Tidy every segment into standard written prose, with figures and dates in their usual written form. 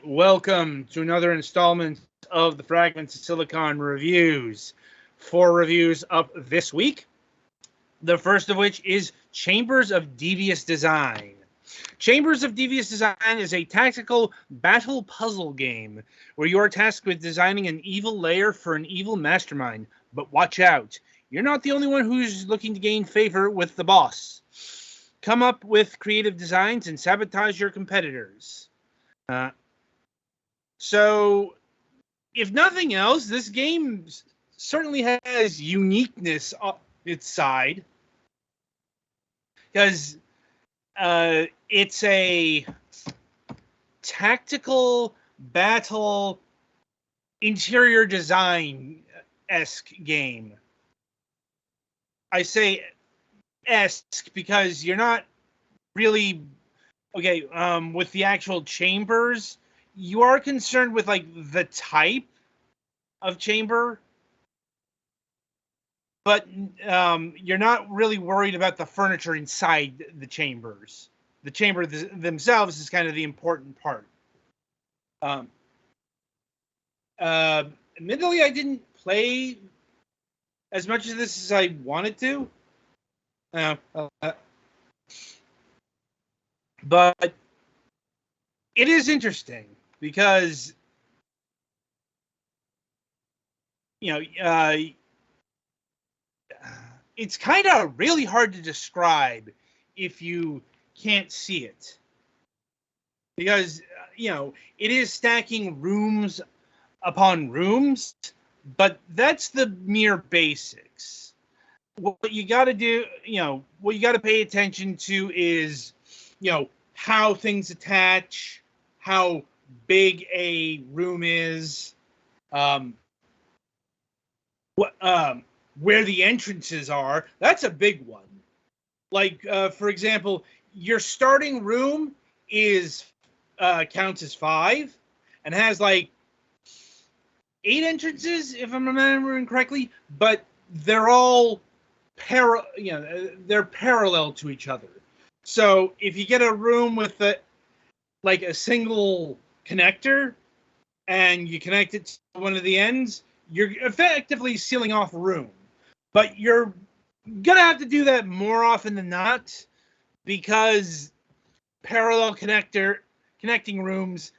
Welcome to another installment of the Fragments of Silicon reviews. 4 reviews up this week. The first of which is Chambers of Devious Design. Chambers of Devious Design is a tactical battle puzzle game where you are tasked with designing an evil lair for an evil mastermind. But watch out, you're not the only one who's looking to gain favor with the boss. Come up with creative designs and sabotage your competitors. So, if nothing else, this game certainly has uniqueness on its side. Because it's a tactical battle interior design-esque game. I say esque because you're not really... Okay, with the actual chambers... You are concerned with, like, the type of chamber, but you're not really worried about the furniture inside the chambers. The chamber themselves is kind of the important part. Admittedly, I didn't play as much of this as I wanted to. But it is interesting. Because, it's kind of really hard to describe if you can't see it. Because, it is stacking rooms upon rooms, but that's the mere basics. What you got to do, what you got to pay attention to is, how things attach, how big a room is, where the entrances are. That's a big one. Like, for example, your starting room is counts as 5 and has like 8 entrances, if I'm remembering correctly, but they're all they're parallel to each other. So if you get a room with a single connector and you connect it to one of the ends, you're effectively sealing off a room. But you're gonna have to do that more often than not, because parallel connecting rooms,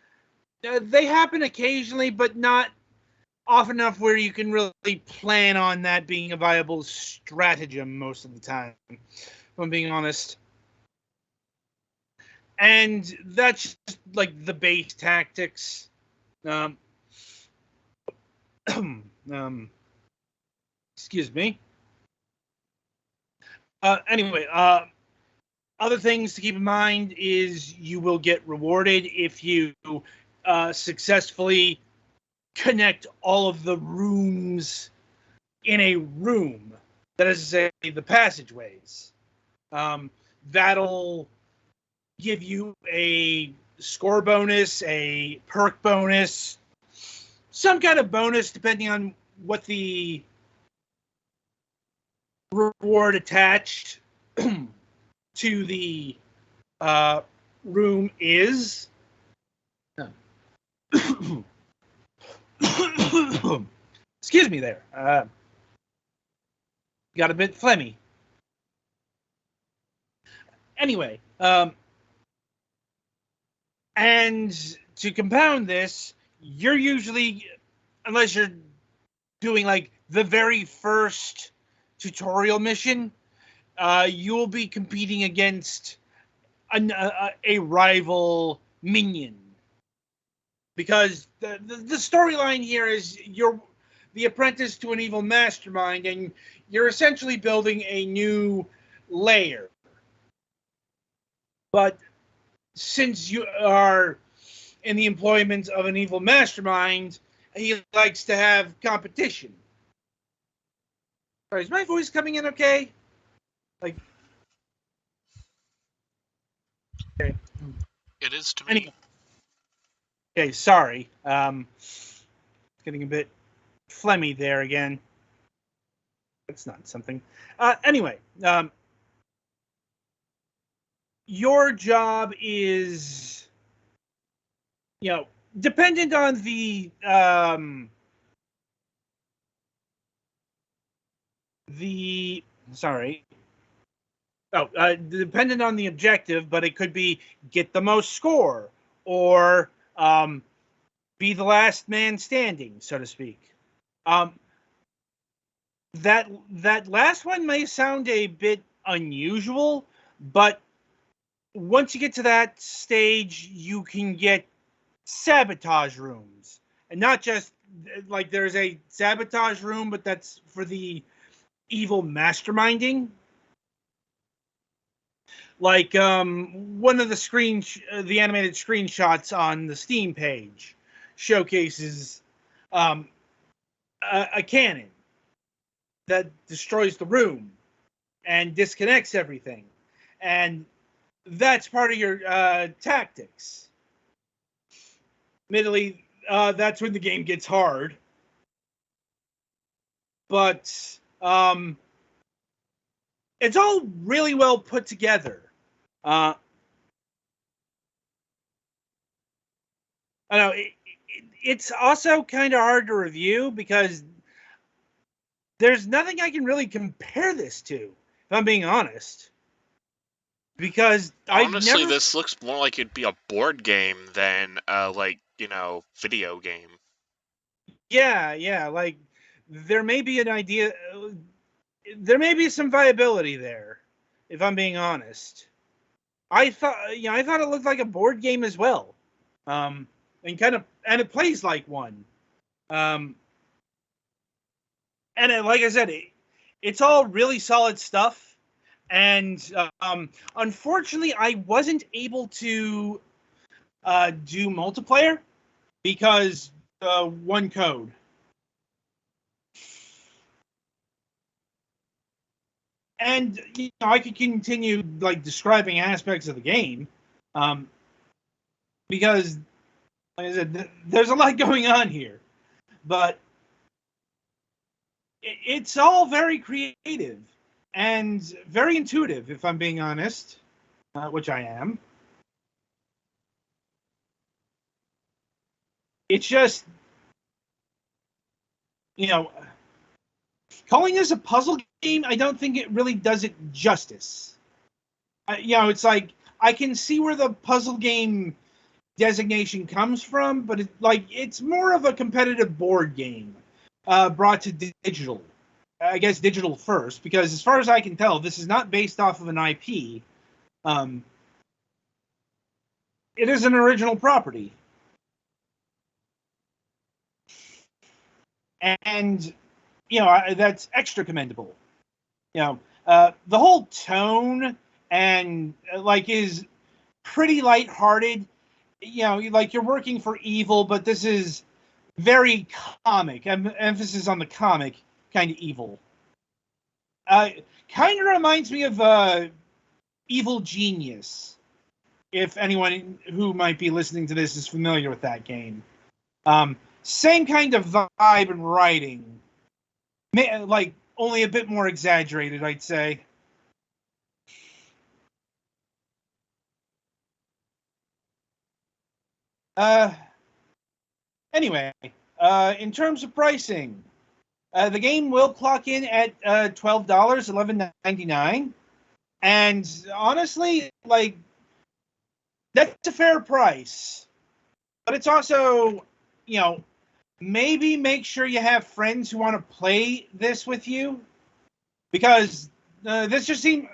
they happen occasionally, but not often enough where you can really plan on that being a viable stratagem most of the time, if I'm being honest. And that's just like the base tactics. Excuse me. Anyway, other things to keep in mind is you will get rewarded if you successfully connect all of the rooms in a room. That is to say, the passageways. That'll give you a score bonus, a perk bonus, some kind of bonus depending on what the reward attached to the room is. Excuse me there. Got a bit phlegmy. Anyway, and to compound this, you're usually, unless you're doing like the very first tutorial mission, you will be competing against a rival minion. Because the storyline here is you're the apprentice to an evil mastermind, and you're essentially building a new lair. But since you are in the employment of an evil mastermind, he likes to have competition. Sorry, is my voice coming in okay? Like, okay. It is to me. Anyway. Okay, sorry. Getting a bit phlegmy there again. That's not something. Anyway, your job is, dependent on the sorry. Oh, dependent on the objective, but it could be get the most score or be the last man standing, so to speak. That last one may sound a bit unusual, but once you get to that stage, you can get sabotage rooms, and not just like there's a sabotage room, but that's for the evil masterminding. Like one of the animated screenshots on the Steam page showcases a cannon that destroys the room and disconnects everything, and that's part of your tactics. Admittedly, that's when the game gets hard, but it's all really well put together. I know it's also kind of hard to review because there's nothing I can really compare this to, if I'm being honest. Because Honestly, this looks more like it'd be a board game than video game. Yeah, like there may be an idea, there may be some viability there, if I'm being honest. I thought it looked like a board game as well, and it plays like one, and like I said, it's all really solid stuff. And unfortunately, I wasn't able to do multiplayer because one code. And I could continue like describing aspects of the game, because, like I said, there's a lot going on here, but it's all very creative and very intuitive, if I'm being honest, which I am. It's just, you know, calling this a puzzle game, I don't think it really does it justice. It's like I can see where the puzzle game designation comes from, but it's more of a competitive board game brought to digital. I guess digital first, because as far as I can tell, this is not based off of an IP. It is an original property. And, that's extra commendable. The whole tone and is pretty lighthearted. Like you're working for evil, but this is very comic. Emphasis on the comic kind of evil. Kind of reminds me of Evil Genius, if anyone who might be listening to this is familiar with that game. Same kind of vibe and writing, like only a bit more exaggerated, I'd say. Anyway, in terms of pricing, the game will clock in at $12, $11.99, and honestly, that's a fair price. But it's also, maybe make sure you have friends who want to play this with you, because this just seemed,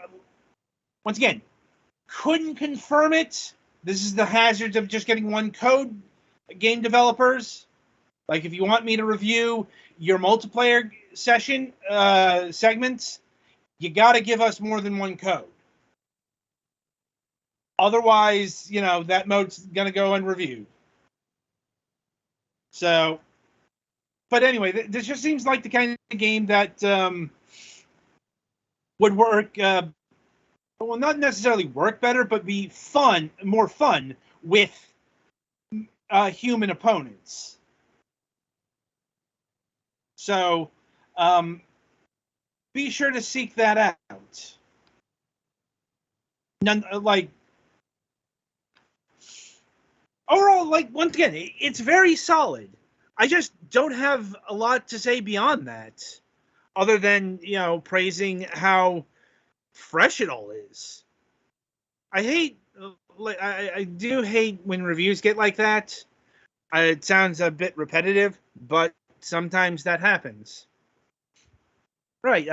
once again, couldn't confirm it. This is the hazards of just getting one code, game developers. Like, if you want me to review your multiplayer session segments, you got to give us more than one code. Otherwise, that mode's going to go unreviewed. So, but anyway, this just seems like the kind of game that would work, well, not necessarily work better, but be more fun with human opponents. So, be sure to seek that out. Overall, like, once again, it's very solid. I just don't have a lot to say beyond that, other than, praising how fresh it all is. I hate, like, I do hate when reviews get like that. It sounds a bit repetitive, but sometimes that happens. Right.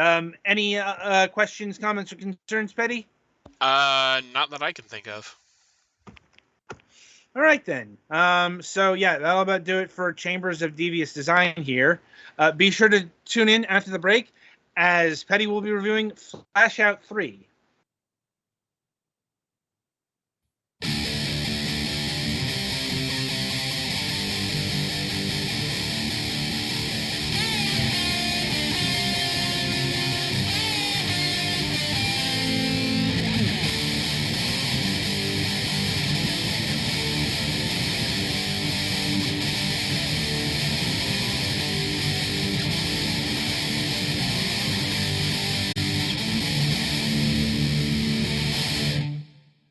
Any questions, comments, or concerns, Petty? Not that I can think of. All right, then. So, yeah, that'll about do it for Chambers of Devious Design here. Be sure to tune in after the break, as Petty will be reviewing Flash Out 3.